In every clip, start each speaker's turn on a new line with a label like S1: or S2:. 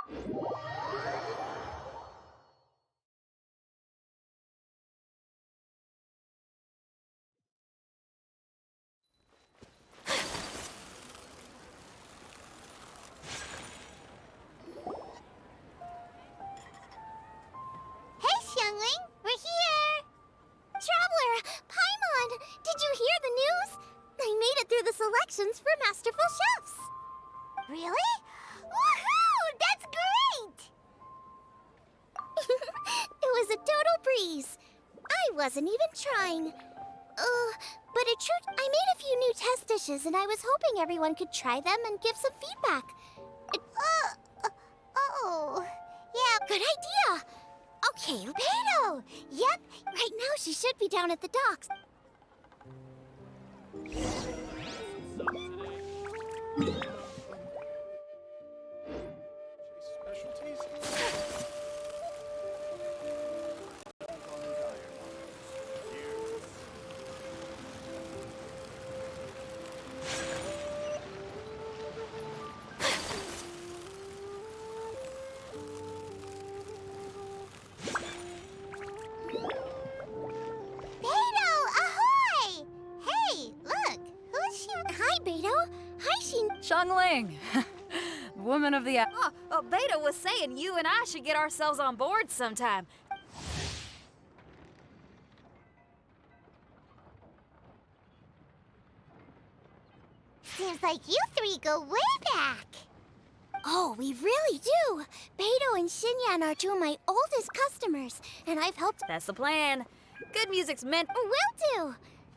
S1: Hey, Xiangling, we're here! Traveler, Paimon, did you hear the news? I made it through the selections for Masterful Chefs. Really? Woohoo! That's great! It was a total breeze. I wasn't even trying. But it truth, I made a few new test dishes and I was hoping everyone could try them and give some feedback. Yeah, good idea. Okay, Beto! Yep, right now she should be down at the docks.
S2: Xiangling! Woman of the...
S3: Beta was saying you and I should get ourselves on board sometime.
S1: Seems like you three go way back. Oh, we really do. Beto and Xinyan are two of my oldest customers, and I've helped...
S3: That's the plan. Good music's meant...
S1: Will do.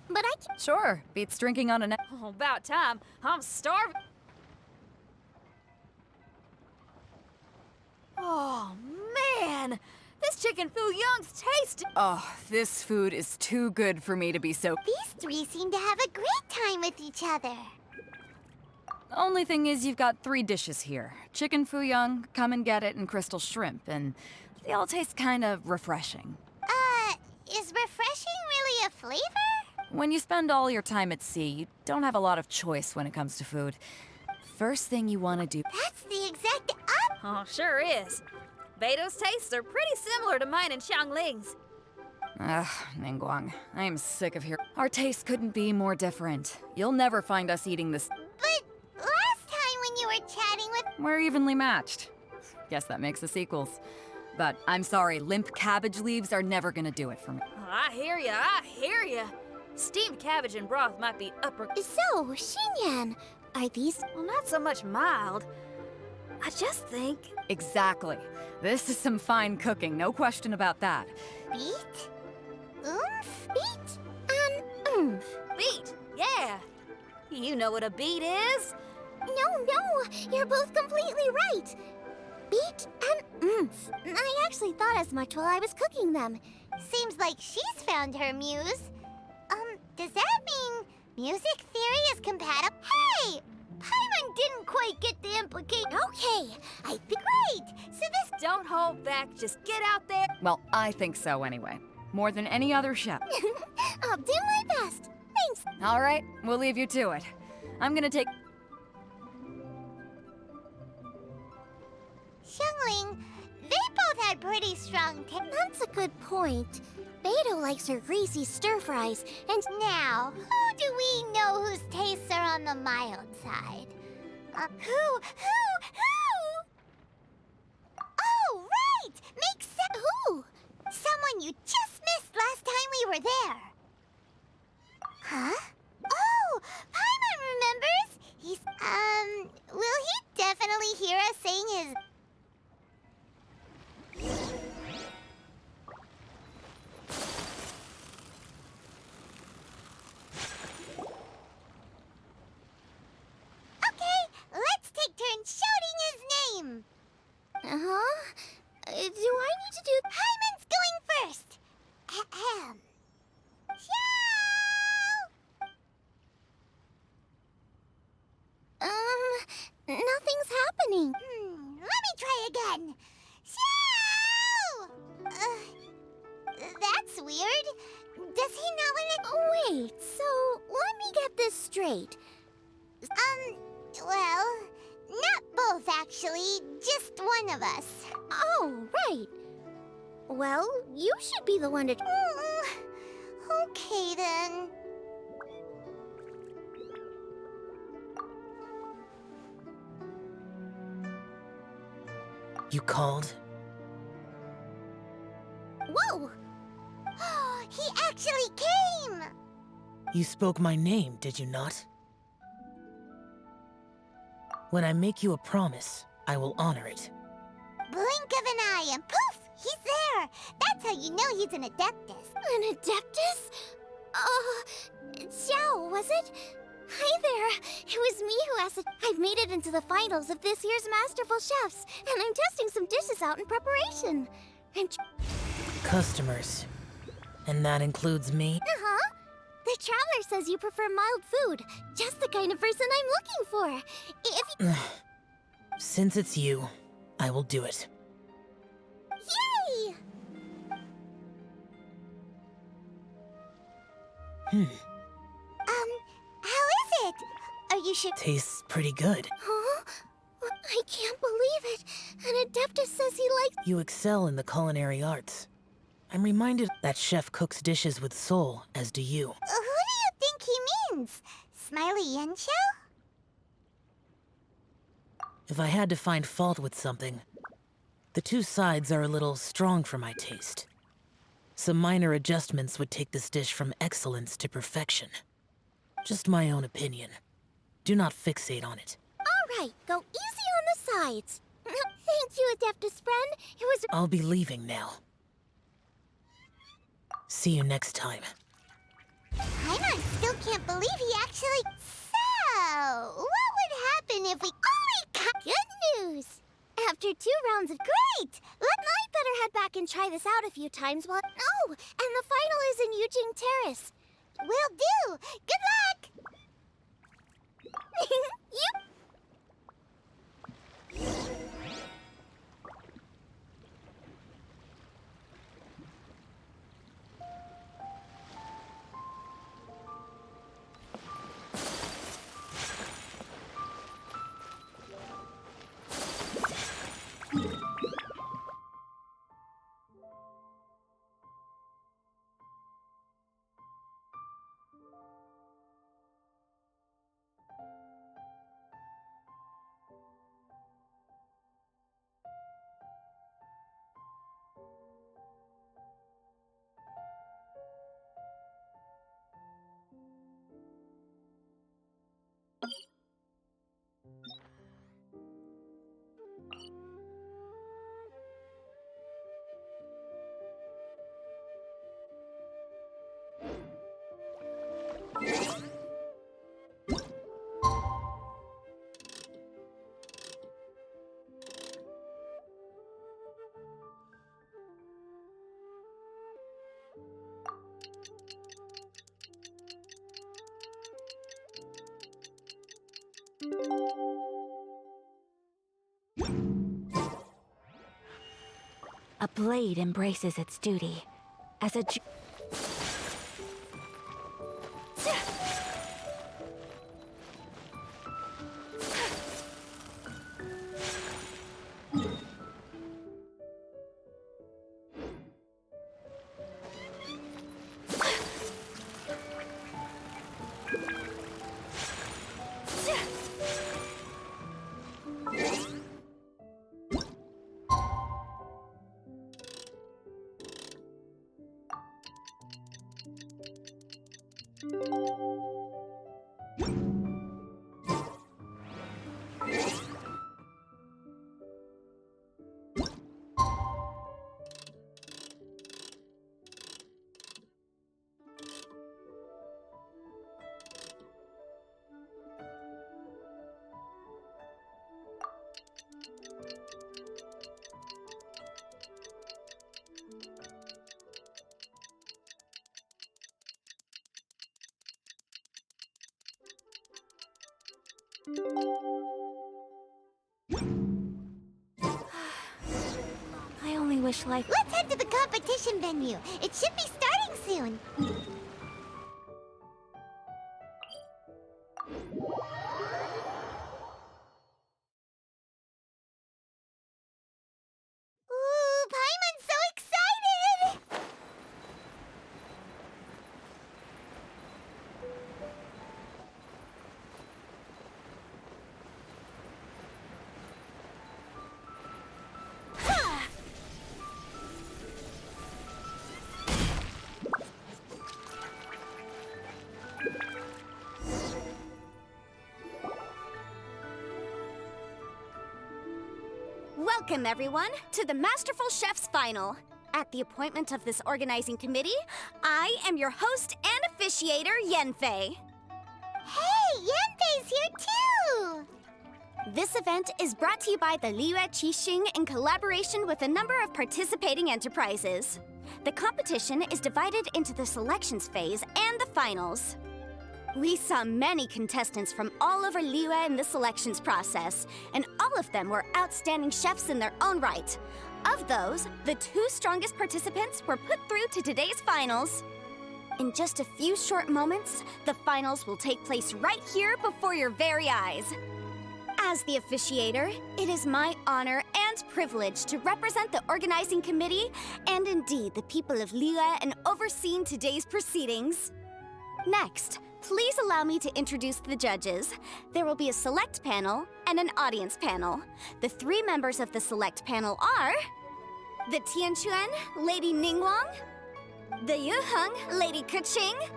S1: But I can...
S2: Sure, beats drinking on a...
S3: Oh, about time. I'm starving. Oh, man! This chicken foo young's tasty!
S2: Oh, this food is too good for me to be so...
S1: These three seem to have a great time with each other.
S2: Only thing is you've got 3 dishes here. Chicken foo young, come and get it, and crystal shrimp, and they all taste kind of refreshing.
S1: Is refreshing really a flavor?
S2: When you spend all your time at sea, you don't have a lot of choice when it comes to food. First thing you want to do...
S1: That's the exact
S3: Oh, sure is. Beto's tastes are pretty similar to mine and Xiangling's.
S2: Ugh, Ningguang, I am sick of hearing... Our tastes couldn't be more different. You'll never find us eating this...
S1: But last time when you were chatting with...
S2: We're evenly matched. Guess that makes us equals. But I'm sorry, limp cabbage leaves are never gonna do it for me.
S3: I hear ya. Steamed cabbage and broth might be upper...
S1: So, Xinyan, are these...
S3: Well, not so much mild. I just think...
S2: Exactly. This is some fine cooking, no question about that.
S1: Beet? Oomph? Beet and oomph.
S3: Beet, yeah. You know what a beet is?
S1: No, you're both completely right. Beet and oomph. I actually thought as much while I was cooking them. Seems like she's found her muse. Does that mean music theory is compatible? Hey! Paimon didn't quite get the implication. Okay, I think... Great! So this...
S3: Don't hold back, just get out there.
S2: Well, I think so anyway. More than any other chef.
S1: I'll do my best. Thanks.
S2: All right, we'll leave you to it. I'm gonna take...
S1: Xiangling, they both had pretty strong taste. That's a good point. Beto likes her greasy stir-fries, and now, who do we know whose tastes are on the mild side? Who? Oh, right! Makes sense. Who? Someone you just missed last time we were there. Huh? Oh, Paimon remembers. He's, will he definitely hear us saying his... shouting his name! Uh-huh? Do I need to do... Paimon's going first! Ahem. Xiao! Nothing's happening. Let me try again. Xiao! That's weird. Does he not want to... Wait, so let me get this straight. Well... Not both, actually. Just one of us. Oh, right. Well, you should be the one to... okay, then.
S4: You called?
S1: Whoa! He actually came!
S4: You spoke my name, did you not? When I make you a promise, I will honor it.
S1: Blink of an eye and poof! He's there! That's how you know he's an Adeptus. An Adeptus? Xiao, was it? Hi there! It was me who asked it. I've made it into the finals of this year's Masterful Chefs, and I'm testing some dishes out in preparation.
S4: Customers. And that includes me?
S1: Uh-huh. The Traveler says you prefer mild food. Just the kind of person I'm looking for. If you...
S4: Since it's you, I will do it.
S1: Yay! How is it? Are you sure?
S4: Tastes pretty good.
S1: Huh? I can't believe it. An Adeptus says he likes...
S4: You excel in the culinary arts. I'm reminded that chef cooks dishes with soul, as do you.
S1: Who do you think he means? Smiley Yanxiao?
S4: If I had to find fault with something, the two sides are a little strong for my taste. Some minor adjustments would take this dish from excellence to perfection. Just my own opinion. Do not fixate on it.
S1: All right, go easy on the sides. Thank you, Adeptus friend. It was...
S4: I'll be leaving now. See you next time.
S1: Paimon still can't believe he actually... So, what would happen if we... Good news! After 2 rounds of... Great! I better head back and try this out a few times while... Oh, and the final is in Yujing Terrace. Will do! Good luck! You...
S5: A blade embraces its duty. As a... I only wish life...
S1: Let's head to the competition venue. It should be starting soon. Welcome, everyone, to the Masterful Chef's Final. At the appointment of this organizing committee, I am your host and officiator, Yanfei. Hey, Yanfei's here too! This event is brought to you by the Liyue Qixing in collaboration with a number of participating enterprises. The competition is divided into the selections phase and the finals. We saw many contestants from all over Liyue in the selections process, and all of them were outstanding chefs in their own right. Of those, the 2 strongest participants were put through to today's finals. In just a few short moments, the finals will take place right here before your very eyes. As the officiator, it is my honor and privilege to represent the organizing committee and indeed the people of Liyue in overseeing today's proceedings. Next, please allow me to introduce the judges. There will be a select panel and an audience panel. The 3 members of the select panel are the Tianquan, Lady Ningguang, the Yuheng, Lady Keqing,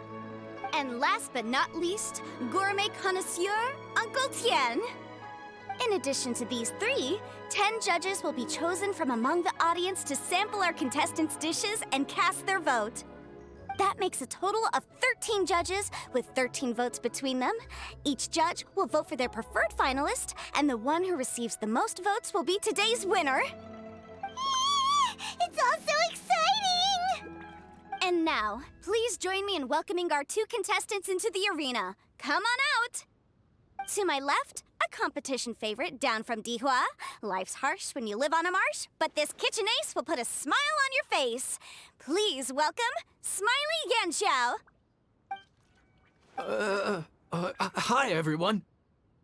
S1: and last but not least, gourmet connoisseur, Uncle Tian. In addition to these 3, 10 judges will be chosen from among the audience to sample our contestants' dishes and cast their vote. That makes a total of 13 judges with 13 votes between them. Each judge will vote for their preferred finalist, and the one who receives the most votes will be today's winner. It's all so exciting! And now, please join me in welcoming our 2 contestants into the arena. Come on out! To my left, a competition favorite down from Dihua. Life's harsh when you live on a marsh, but this kitchen ace will put a smile on your face. Please welcome Smiley Yanxiao.
S6: Hi, everyone.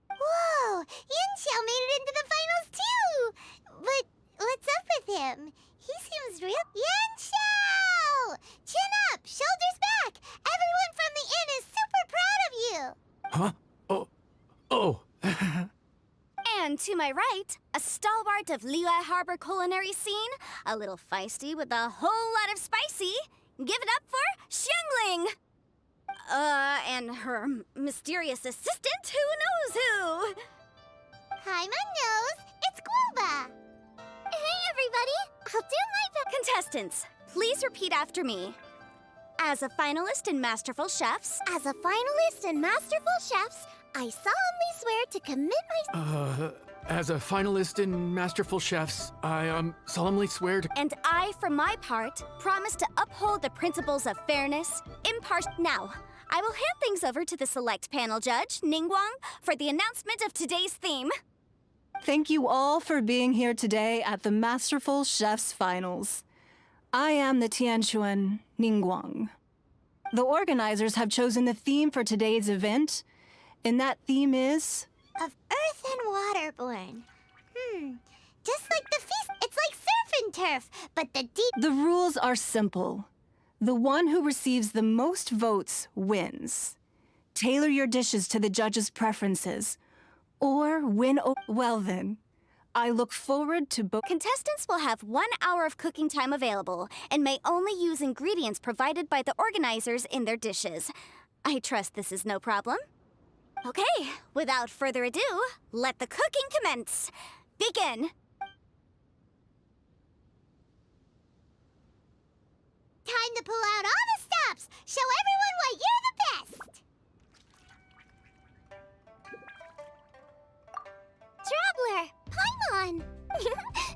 S1: Whoa, Yanxiao made it into the finals too! But what's up with him? He seems real... Yanxiao! Chin up, shoulders back! Everyone from the inn is super proud of you!
S6: Huh? Oh.
S1: And to my right, a stalwart of Liyue Harbor culinary scene, a little feisty with a whole lot of spicy. Give it up for Xiangling! And her mysterious assistant, who knows who? Hi, my nose, it's Guoba! Hey, everybody, I'll do my best. Contestants, please repeat after me. As a finalist in Masterful Chefs, I solemnly swear to commit my...
S6: As a finalist in Masterful Chefs, I solemnly swear to...
S1: And I, for my part, promise to uphold the principles of fairness, Now, I will hand things over to the select panel judge, Ningguang, for the announcement of today's theme.
S7: Thank you all for being here today at the Masterful Chefs Finals. I am the Tianquan Ningguang. The organizers have chosen the theme for today's event, and that theme is...
S1: Of earth and waterborne. Just like the feast, it's like surf and turf, but the deep...
S7: The rules are simple. The one who receives the most votes wins. Tailor your dishes to the judges' preferences, or win... Well then, I look forward to both...
S1: Contestants will have 1 hour of cooking time available and may only use ingredients provided by the organizers in their dishes. I trust this is no problem. Okay, without further ado, let the cooking commence. Begin. Time to pull out all the stops. Show everyone why you're the best. Traveler, Paimon!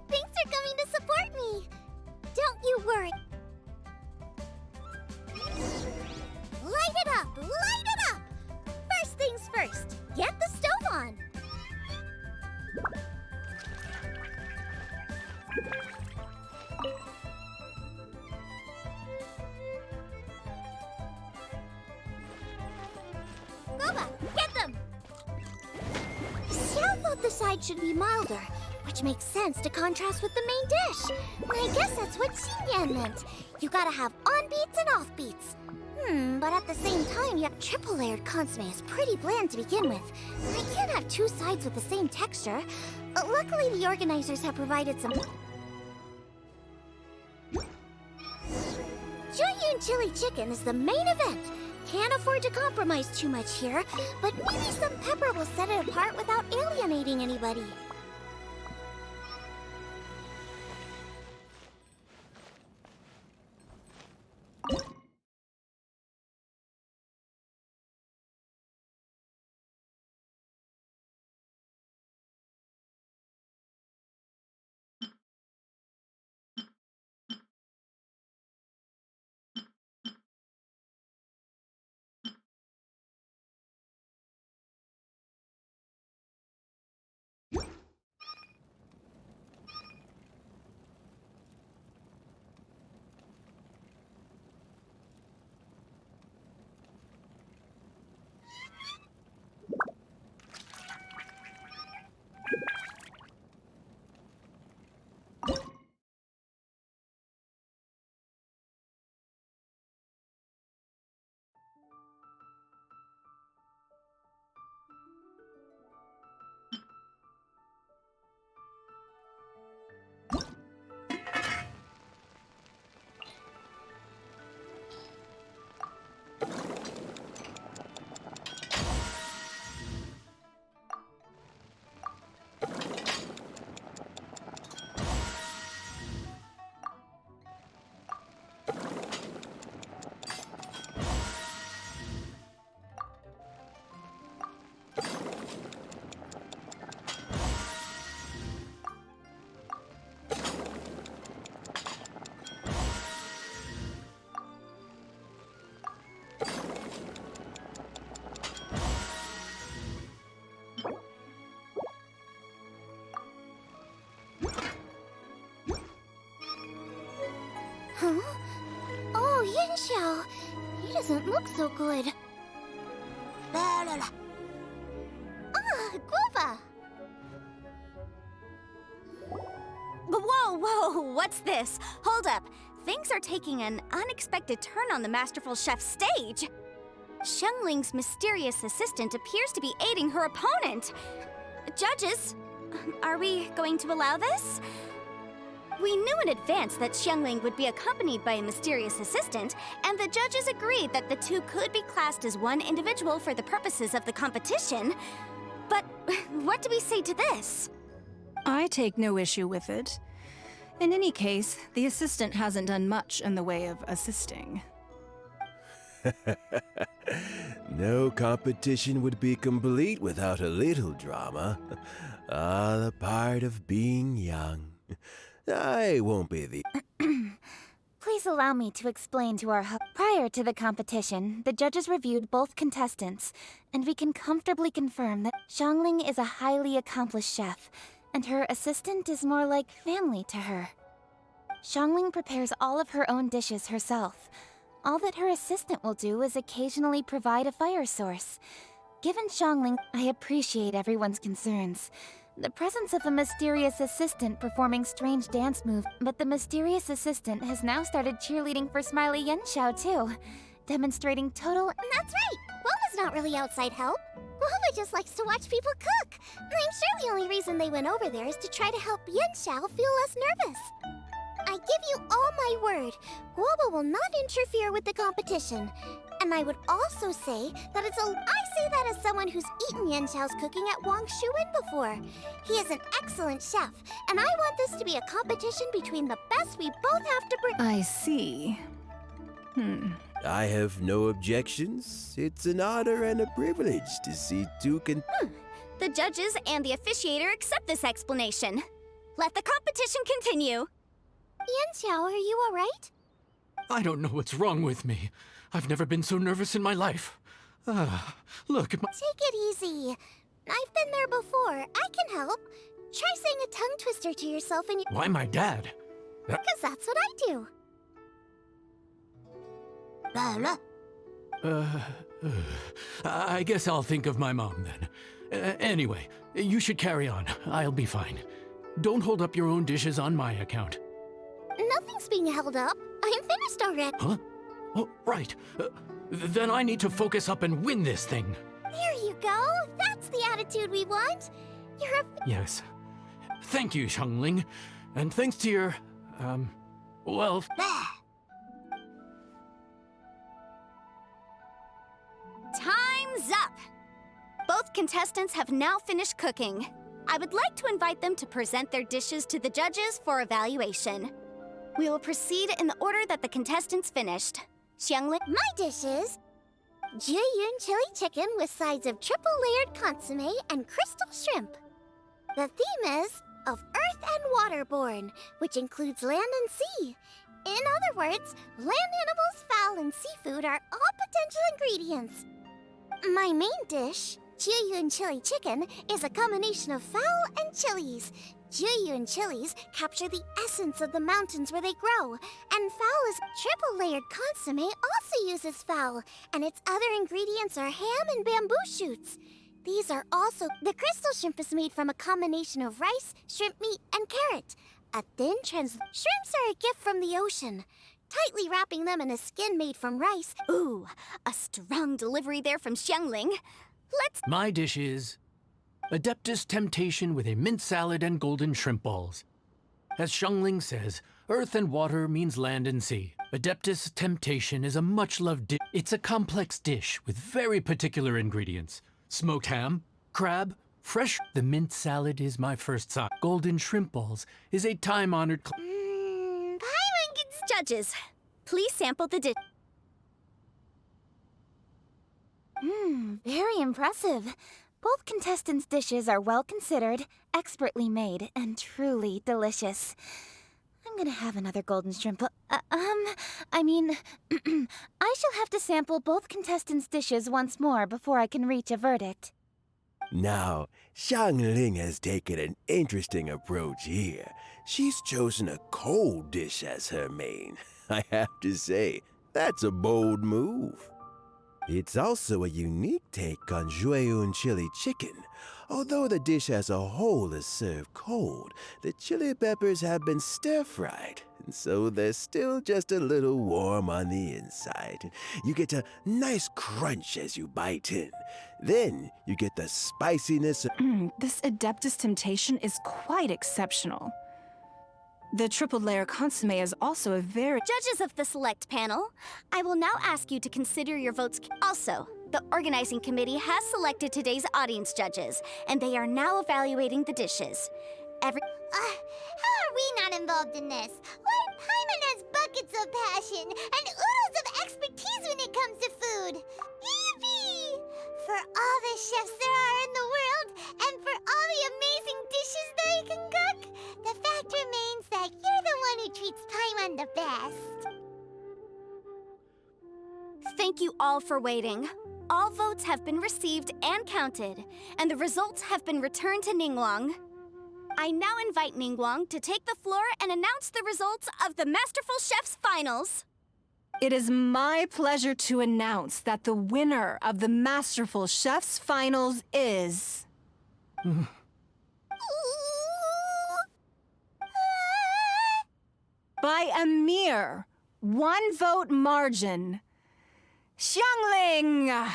S1: Thanks for coming to support me. Don't you worry. Light it up! Light it up! First things first, get the stove on. Goba, get them! Xiao thought the side should be milder, which makes sense to contrast with the main dish. I guess that's what Xinyan meant. You gotta have on-beats and off-beats. But at the same time, your triple-layered consomme is pretty bland to begin with. I can't have 2 sides with the same texture. Luckily, the organizers have provided some... Jueyun chili chicken is the main event. Can't afford to compromise too much here, but maybe some pepper will set it apart without alienating anybody. doesn't look so good. Ah, guava!
S8: Whoa, what's this? Hold up. Things are taking an unexpected turn on the Masterful Chef's stage. Xiangling's mysterious assistant appears to be aiding her opponent. Judges, are we going to allow this? We knew in advance that Xiangling would be accompanied by a mysterious assistant, and the judges agreed that the two could be classed as one individual for the purposes of the competition. But what do we say to this?
S7: I take no issue with it. In any case, the assistant hasn't done much in the way of assisting.
S9: No competition would be complete without a little drama. The part of being young. I won't be the...
S1: Please allow me to explain to our Prior to the competition, the judges reviewed both contestants, and we can comfortably confirm that Xiangling is a highly accomplished chef, and her assistant is more like family to her. Xiangling prepares all of her own dishes herself. All that her assistant will do is occasionally provide a fire source. Given Xiangling, I appreciate everyone's concerns. The presence of a mysterious assistant performing strange dance moves, but the mysterious assistant has now started cheerleading for Smiley Yenshao too, demonstrating total... That's right! Guava's not really outside help. Guava just likes to watch people cook. I'm sure the only reason they went over there is to try to help Yenshao feel less nervous. I give you all my word, Guava will not interfere with the competition. And I would also say that I say that as someone who's eaten Yenshao's cooking at Wang Shuwen before. He is an excellent chef, and I want this to be a competition between the best we both have to bring.
S7: I see.
S9: I have no objections. It's an honor and a privilege to see two
S8: The judges and the officiator accept this explanation. Let the competition continue.
S1: Yenshao, are you alright?
S6: I don't know what's wrong with me. I've never been so nervous in my life. Look at my...
S1: Take it easy. I've been there before. I can help. Try saying a tongue twister to yourself and
S6: Why my dad?
S1: Because that's what I do.
S6: I guess I'll think of my mom then. Anyway, you should carry on. I'll be fine. Don't hold up your own dishes on my account.
S1: Nothing's being held up. I'm finished already.
S6: Huh? Oh, right. Then I need to focus up and win this thing.
S1: There you go. That's the attitude we want. You're a...
S6: Yes. Thank you, Xiangling. And thanks to your, well...
S8: Time's up! Both contestants have now finished cooking. I would like to invite them to present their dishes to the judges for evaluation. We will proceed in the order that the contestants finished. Xiangling,
S1: My dishes: Jiyun chili chicken with sides of triple-layered consomme and crystal shrimp. The theme is of earth and waterborne, which includes land and sea. In other words, land animals, fowl, and seafood are all potential ingredients. My main dish, Jiyun chili chicken, is a combination of fowl and chilies. Jiyun chilies capture the essence of the mountains where they grow, and fowl is triple-layered consomme also uses fowl, and its other ingredients are ham and bamboo shoots. These are also... The crystal shrimp is made from a combination of rice, shrimp meat, and carrot. A thin Shrimps are a gift from the ocean. Tightly wrapping them in a skin made from rice.
S8: ooh, a strong delivery there from Xiangling. Let's...
S6: My dish is... Adeptus Temptation with a mint salad and golden shrimp balls. As Xiangling says, earth and water means land and sea. Adeptus Temptation is a much-loved dish. It's a complex dish with very particular ingredients. Smoked ham, crab, fresh... The mint salad is my first side. Golden shrimp balls is a time-honored...
S8: Judges, please sample the dish.
S1: Very impressive. Both contestants' dishes are well considered, expertly made, and truly delicious. I'm gonna have another golden shrimp. I shall have to sample both contestants' dishes once more before I can reach a verdict.
S9: Now, Xiangling has taken an interesting approach here. She's chosen a cold dish as her main. I have to say, that's a bold move. It's also a unique take on Jueyun chili chicken. Although the dish as a whole is served cold, the chili peppers have been stir-fried, and so they're still just a little warm on the inside. You get a nice crunch as you bite in. Then you get the spiciness.
S7: This Adeptus Temptation is quite exceptional. The triple layer consomme is also a very...
S8: Judges of the select panel, I will now ask you to consider your votes. Also, the organizing committee has selected today's audience judges, and they are now evaluating the dishes.
S1: How are we not involved in this? Why, Paimon has buckets of passion and oodles of expertise when it comes to food. Yippee! For all the chefs there are in the world, and for all the amazing dishes they can cook, the fact remains that you're the one who treats Paimon the best.
S8: Thank you all for waiting. All votes have been received and counted, and the results have been returned to Ningguang. I now invite Ningguang to take the floor and announce the results of the Masterful Chef's Finals.
S7: It is my pleasure to announce that the winner of the Masterful Chef's Finals is... by a mere 1 vote margin, Xiangling!
S1: Wow!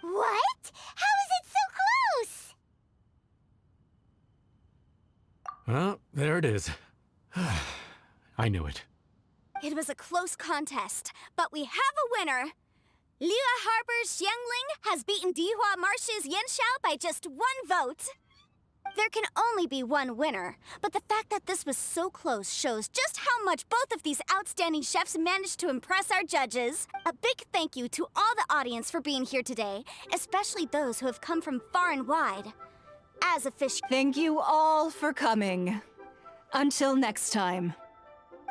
S1: What? How is it so close?
S6: Well, there it is. I knew it.
S8: It was a close contest, but we have a winner. Liyue Harbor's Xiangling has beaten Dihua Marsh's Yanxiao by just 1 vote. There can only be one winner, but the fact that this was so close shows just how much both of these outstanding chefs managed to impress our judges. A big thank you to all the audience for being here today, especially those who have come from far and wide. As a fish...
S7: Thank you all for coming. Until next time.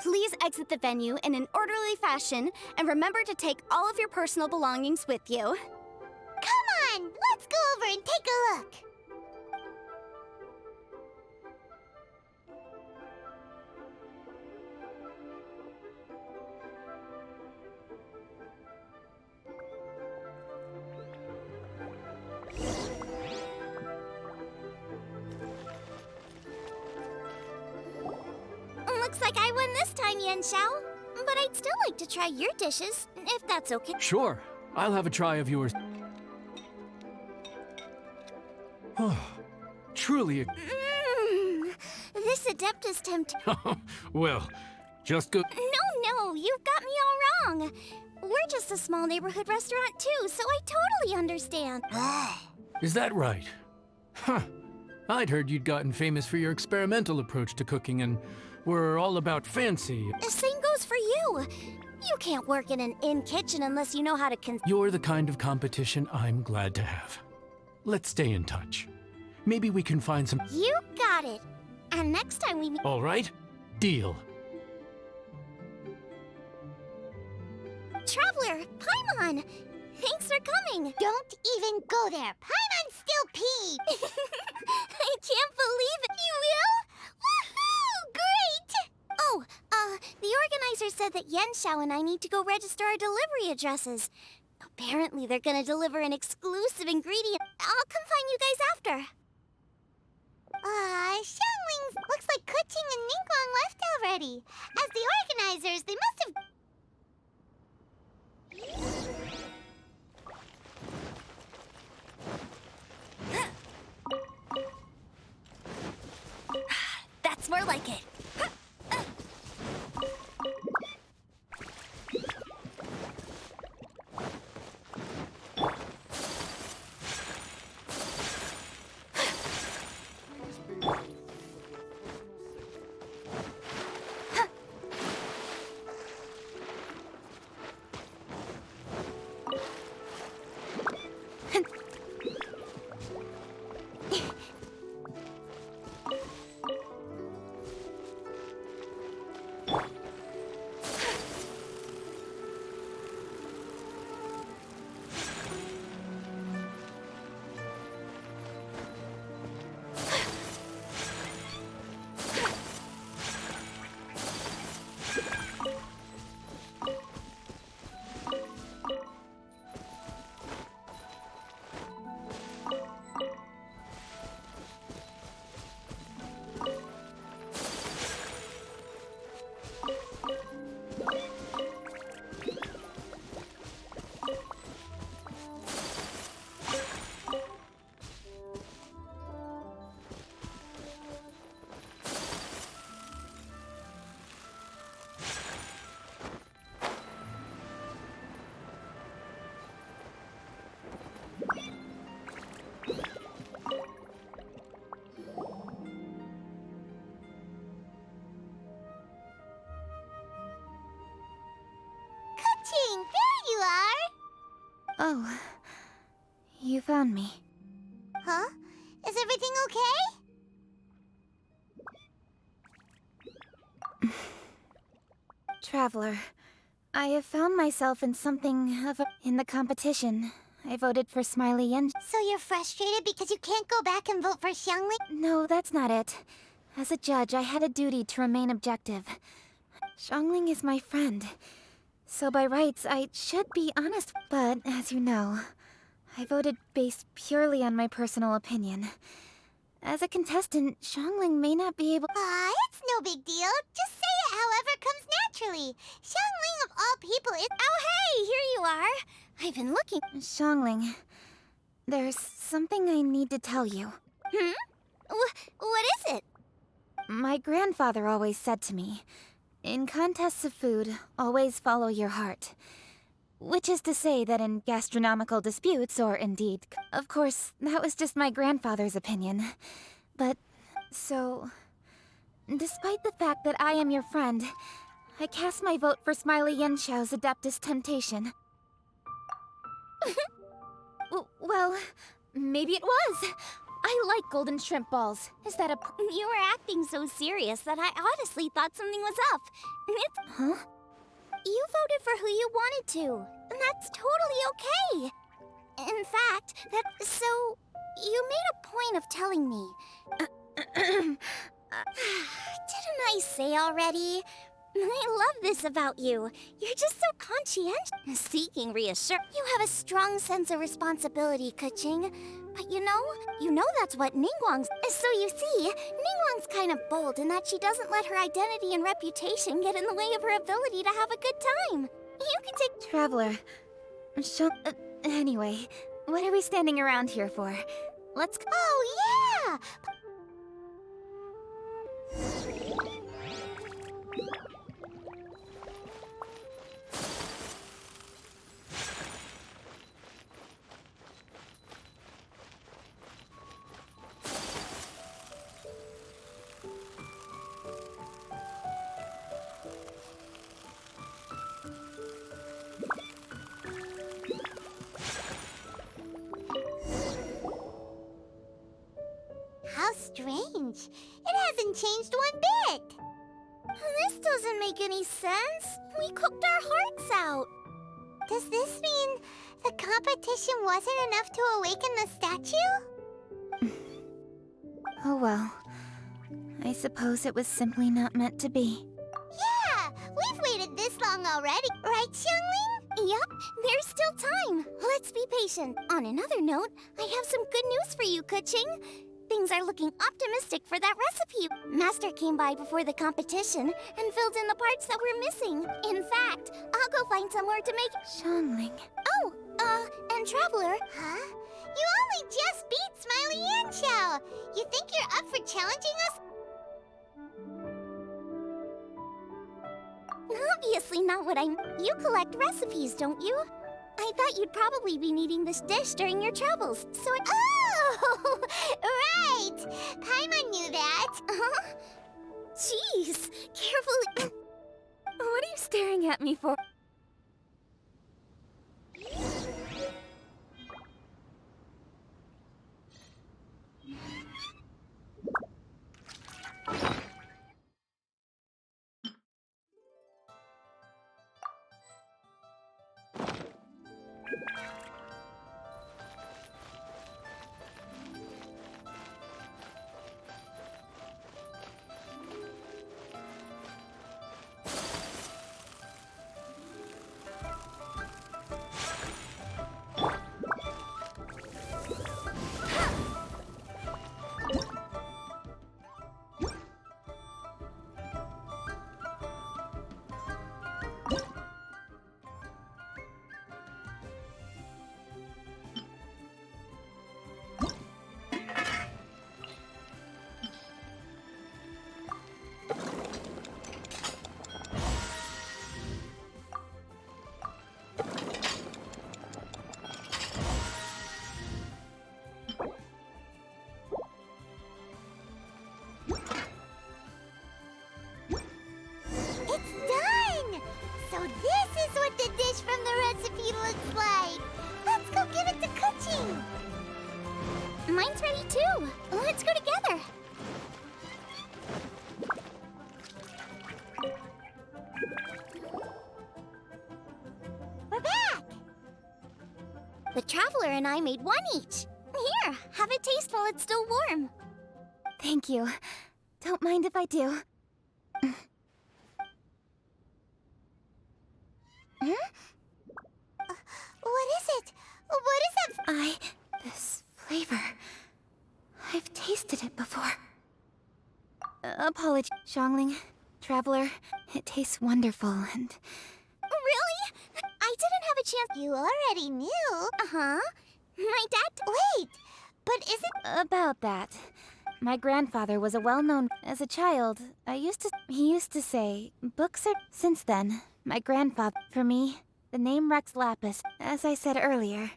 S8: Please exit the venue in an orderly fashion, and remember to take all of your personal belongings with you.
S1: Come on, let's go over and take a look. Looks like I won this time, Yanxiao. But I'd still like to try your dishes, if that's okay.
S6: Sure, I'll have a try of yours. Truly a...
S1: This Adeptus
S6: Well, just go...
S1: No, you've got me all wrong. We're just a small neighborhood restaurant too, so I totally understand.
S6: Is that right? Huh. I'd heard you'd gotten famous for your experimental approach to cooking and were all about fancy.
S1: The same goes for you. You can't work in an inn kitchen unless you know how to
S6: You're the kind of competition I'm glad to have. Let's stay in touch. Maybe we can find some...
S1: You got it. And next time we meet...
S6: All right? Deal.
S1: Traveler, Paimon! Thanks for coming. Don't even go there. Paimon's still peed. I can't believe it. You will? Woohoo! Great! Oh, the organizer said that Yanxiao and I need to go register our delivery addresses. Apparently they're gonna deliver an exclusive ingredient. I'll come find you guys after. Xianglings, looks like Kuching and Ningguang left already. As the organizers, they must have...
S8: That's more like it.
S1: Oh, you found me. Huh? Is everything okay? Traveler, I have found myself in something of a... In the competition, I voted for Smiley Yen. So you're frustrated because you can't go back and vote for Xiangling? No, that's not it. As a judge, I had a duty to remain objective. Xiangling is my friend, so by rights, I should be honest. But, as you know, I voted based purely on my personal opinion. As a contestant, Xiangling may not be able... it's no big deal. Just say it however comes naturally. Xiangling of all people is... Oh, hey! Here you are! I've been looking... Xiangling, there's something I need to tell you. What is it? My grandfather always said to me, in contests of food, always follow your heart. Which is to say that in gastronomical disputes, or indeed... Of course, that was just my grandfather's opinion. But, so... Despite the fact that I am your friend, I cast my vote for Smiley Yenxiao's Adeptus Temptation. Well, maybe it was. I like golden shrimp balls. Is that a... You were acting so serious that I honestly thought something was up. Huh? You voted for who you wanted to, and that's totally okay. In fact, so, you made a point of telling me. Didn't I say already? I love this about you. You're just so conscientious. Seeking reassurance. You have a strong sense of responsibility, Keqing. But you know that's what Ningguang's... So you see, Ningguang's kind of bold in that she doesn't let her identity and reputation get in the way of her ability to have a good time. You can take... Traveler. Anyway, what are we standing around here for? Let's... Oh, yeah! How strange. It hasn't changed one bit. This doesn't make any sense. We cooked our hearts out. Does this mean the competition wasn't enough to awaken the statue? Oh well. I suppose it was simply not meant to be. Yeah! We've waited this long already, right, Xiangling? Yup, there's still time. Let's be patient. On another note, I have some good news for you, Keqing. Things are looking optimistic for that recipe. Master came by before the competition and filled in the parts that were missing. In fact, I'll go find somewhere to make... Xiangling. Oh, and Traveler. Huh? You only just beat Smiley Yanxiao. You think you're up for challenging us? Obviously not what I'm... You collect recipes, don't you? I thought you'd probably be needing this dish during your travels, so it... Oh! Right! Paimon knew that. Jeez! Carefully... What are you staring at me for? It's done! So this is what the dish from the recipe looks like. Let's Mine's ready too. Let's go together. We're back! The Traveler and I made one each. Here, have a taste while it's still warm.
S8: Thank you. Don't mind if I do.
S1: What is it? What is that?
S8: This flavor. I've tasted it before. Apology, Xiangling. Traveler, it tastes wonderful and...
S1: Really? I didn't have a chance. You already knew. Uh-huh. My dad... Wait, but is it...
S8: About that. My grandfather was a well-known... As a child, he used to say, books are... Since then, my grandfather... For me, the name Rex Lapis. As I said earlier,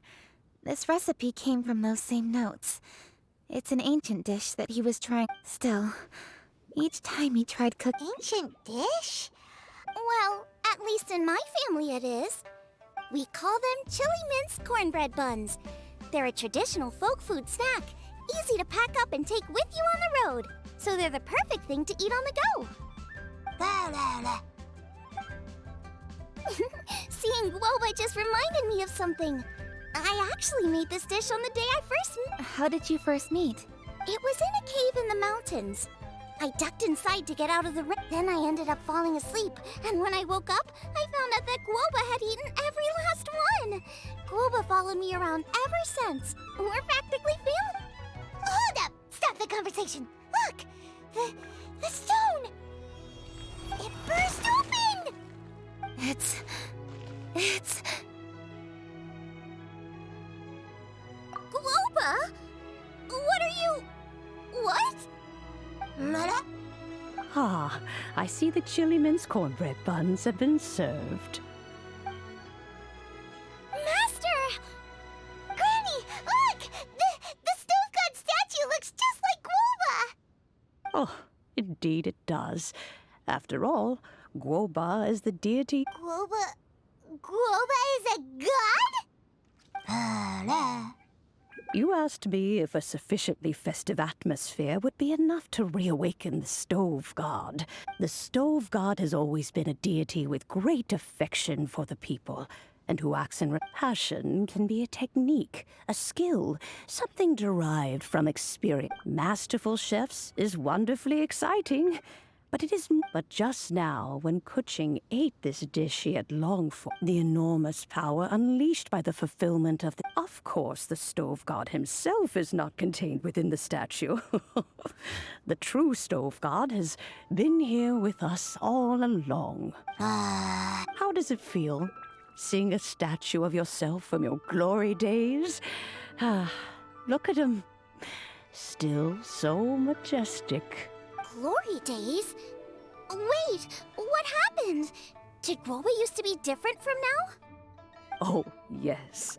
S8: this recipe came from those same notes. It's an ancient dish that he was trying... Still, each time he tried cooking...
S1: Ancient dish? Well, at least in my family it is. We call them chili mince cornbread buns. They're a traditional folk food snack, easy to pack up and take with you on the road. So they're the perfect thing to eat on the go. Seeing guoba just reminded me of something. I actually made this dish on the day I first
S8: How did you first meet?
S1: It was in a cave in the mountains. I ducked inside to get out of the rain. Then I ended up falling asleep, and when I woke up, I found out that guoba had eaten every last one. Guoba followed me around ever since. We're practically family. Hold up! Stop the conversation. Look! The stone! It burst open!
S8: It's...
S1: Guoba? What are you... What?
S10: Ah, I see the chili mince cornbread buns have been served.
S1: Master! Granny, look! The stove god statue looks just like Guoba!
S10: Oh, indeed it does. After all, Guoba is the deity.
S1: Guoba is a god?
S10: You asked me if a sufficiently festive atmosphere would be enough to reawaken the stove god. The stove god has always been a deity with great affection for the people, and who acts in passion can be a technique, a skill, something derived from experience. Masterful chefs is wonderfully exciting, but it is. But just now, when Kuching ate this dish he had longed for, the enormous power unleashed by the fulfillment of the... Of course, the stove god himself is not contained within the statue. The true stove god has been here with us all along. How does it feel, seeing a statue of yourself from your glory days? Look at him. Still so majestic.
S1: Glory days? Wait, what happened? Did Guoba used to be different from now?
S10: Oh, yes.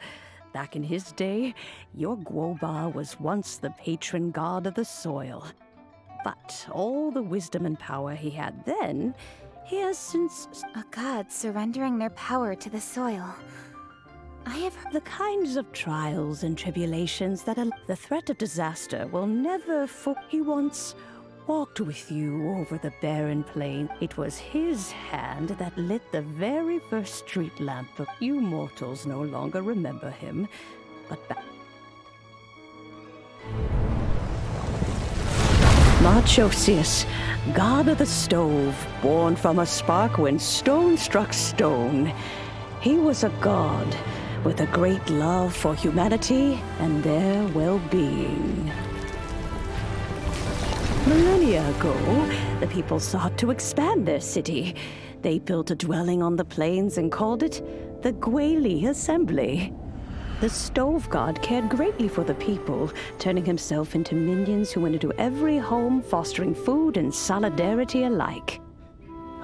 S10: Back in his day, your Guoba was once the patron god of the soil. But all the wisdom and power he had then, he has since...
S8: A god surrendering their power to the soil.
S10: I have heard the kinds of trials and tribulations that the threat of disaster will never... He once walked with you over the barren plain. It was his hand that lit the very first street lamp. You mortals no longer remember him, but Marchosius, god of the stove, born from a spark when stone struck stone. He was a god with a great love for humanity and their well-being. Millennia ago, the people sought to expand their city. They built a dwelling on the plains and called it the Guili Assembly. The stove god cared greatly for the people, turning himself into minions who went into every home, fostering food and solidarity alike.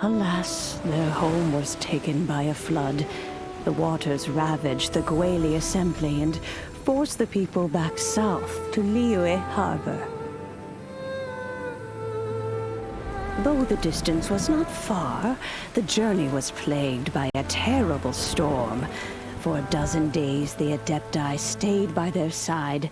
S10: Alas, their home was taken by a flood. The waters ravaged the Guili Assembly and forced the people back south to Liyue Harbor. Though the distance was not far, the journey was plagued by a terrible storm. For a dozen days, the Adepti stayed by their side.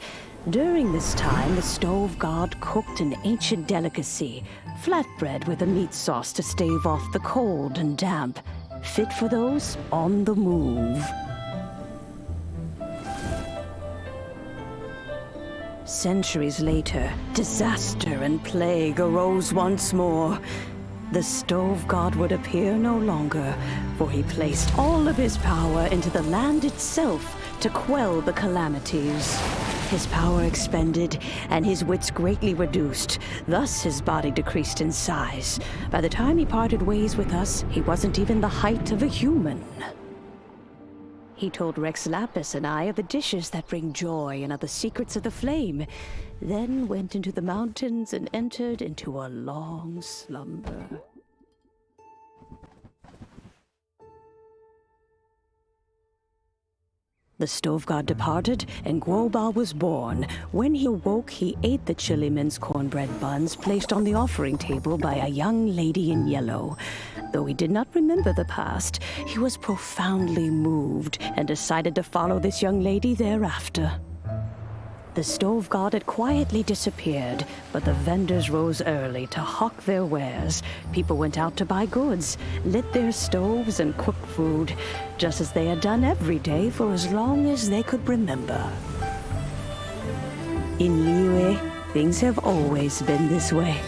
S10: During this time, the stove god cooked an ancient delicacy, flatbread with a meat sauce to stave off the cold and damp, fit for those on the move. Centuries later, disaster and plague arose once more. The stove god would appear no longer, for he placed all of his power into the land itself to quell the calamities. His power expended, and his wits greatly reduced. Thus his body decreased in size. By the time he parted ways with us, he wasn't even the height of a human. He told Rex Lapis and I of the dishes that bring joy and of the secrets of the flame, then went into the mountains and entered into a long slumber. The stove god departed, and Guoba was born. When he awoke, he ate the chili mince cornbread buns placed on the offering table by a young lady in yellow. Though he did not remember the past, he was profoundly moved and decided to follow this young lady thereafter. The stove god had quietly disappeared, but the vendors rose early to hawk their wares. People went out to buy goods, lit their stoves, and cooked food, just as they had done every day for as long as they could remember. In Liyue, things have always been this way.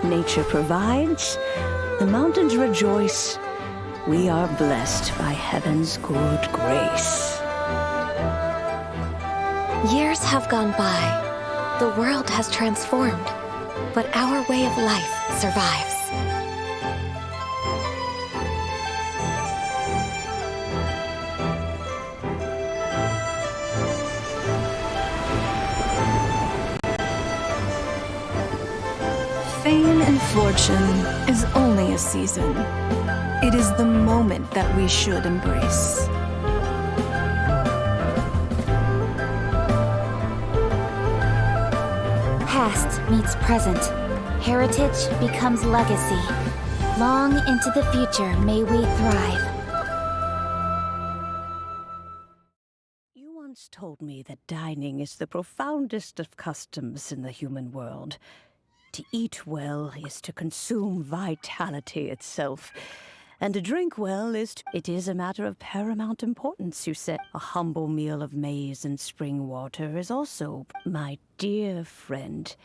S10: Nature provides, the mountains rejoice. We are blessed by heaven's good grace.
S5: Years have gone by. The world has transformed, but our way of life survives.
S7: Fame and fortune is only a season. It is the moment that we should embrace.
S1: Past meets present. Heritage becomes legacy. Long into the future may we thrive.
S10: You once told me that dining is the profoundest of customs in the human world. To eat well is to consume vitality itself. And to drink well it is a matter of paramount importance, you said. A humble meal of maize and spring water is also, my dear friend.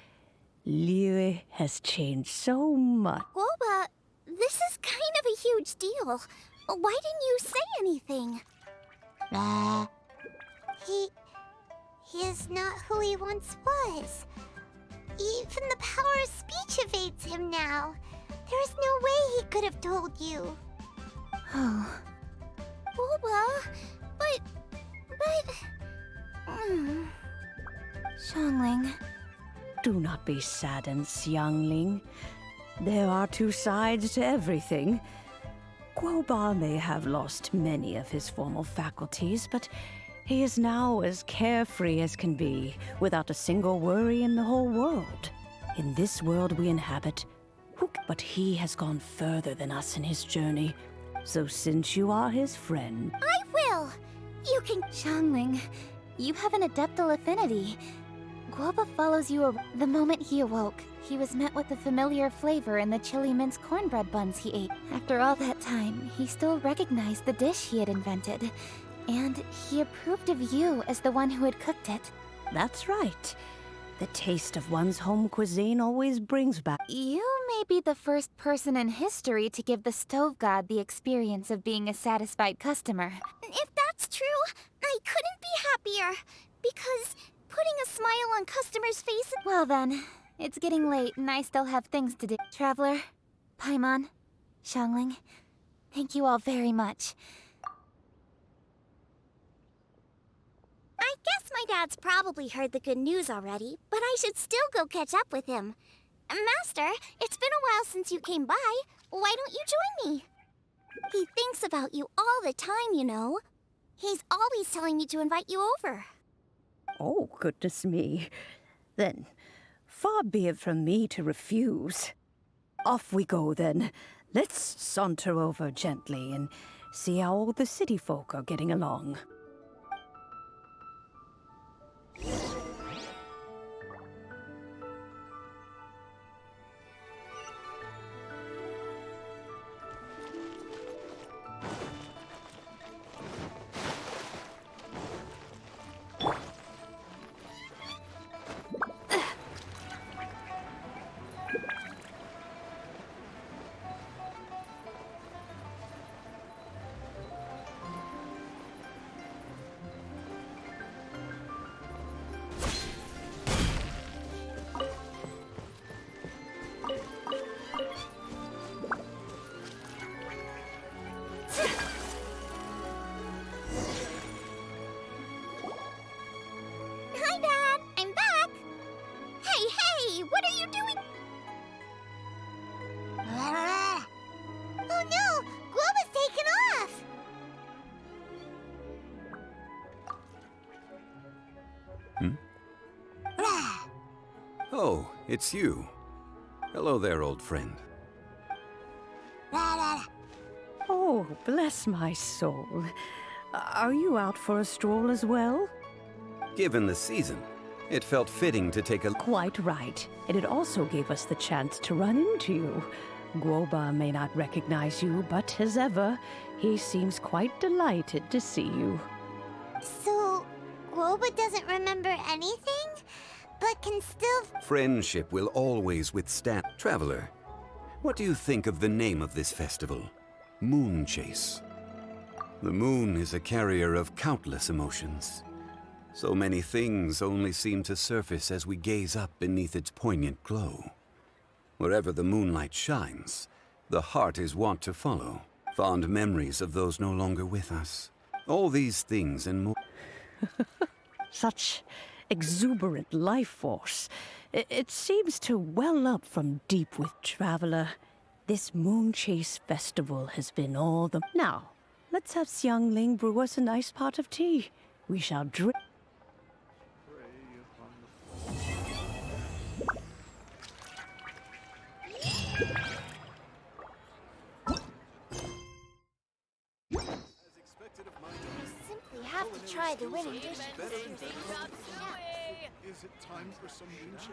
S10: Liyue has changed so much.
S1: Guoba, this is kind of a huge deal. Why didn't you say anything? He is not who he once was. Even the power of speech evades him now. There is no way he could have told you.
S2: Oh.
S1: Guoba, but...
S2: Xiangling.
S10: Do not be saddened, Xiangling. There are two sides to everything. Guoba may have lost many of his formal faculties, but he is now as carefree as can be, without a single worry in the whole world. In this world we inhabit, but he has gone further than us in his journey. So since you are his friend...
S1: I will! You can...
S2: Xiangling, you have an adeptal affinity. Guoba follows you. The moment he awoke, he was met with the familiar flavor in the chili mince cornbread buns he ate. After all that time, he still recognized the dish he had invented. And he approved of you as the one who had cooked it.
S10: That's right. The taste of one's home cuisine always brings back...
S2: You may be the first person in history to give the stove god the experience of being a satisfied customer.
S1: If that's true, I couldn't be happier. Because putting a smile on customers' faces...
S2: Well then, it's getting late and I still have things to do. Traveler, Paimon, Xiangling, thank you all very much.
S1: I guess my dad's probably heard the good news already, but I should still go catch up with him. Master, it's been a while since you came by. Why don't you join me? He thinks about you all the time, you know. He's always telling me to invite you over.
S10: Oh, goodness me. Then, far be it from me to refuse. Off we go, then. Let's saunter over gently and see how all the city folk are getting along.
S1: Hi, Dad! I'm back! Hey, what are you doing? Oh no! Guoba's taken off!
S11: Oh, it's you. Hello there, old friend.
S10: Oh, bless my soul. Are you out for a stroll as well?
S11: Given the season, it felt fitting to take a...
S10: Quite right. And it also gave us the chance to run into you. Guoba may not recognize you, but as ever, he seems quite delighted to see you.
S1: So, Guoba doesn't remember anything? But can still...
S11: Friendship will always withstand... Traveler, what do you think of the name of this festival? Moon Chase. The moon is a carrier of countless emotions. So many things only seem to surface as we gaze up beneath its poignant glow. Wherever the moonlight shines, the heart is wont to follow. Fond memories of those no longer with us. All these things and more.
S10: Such exuberant life force. It seems to well up from deep with Traveler. This Moon Chase festival has been all the... Now, let's have Xiangling brew us a nice pot of tea. We shall drink...
S1: Simply have to try the winning dish.
S12: Is it time for some moonshine?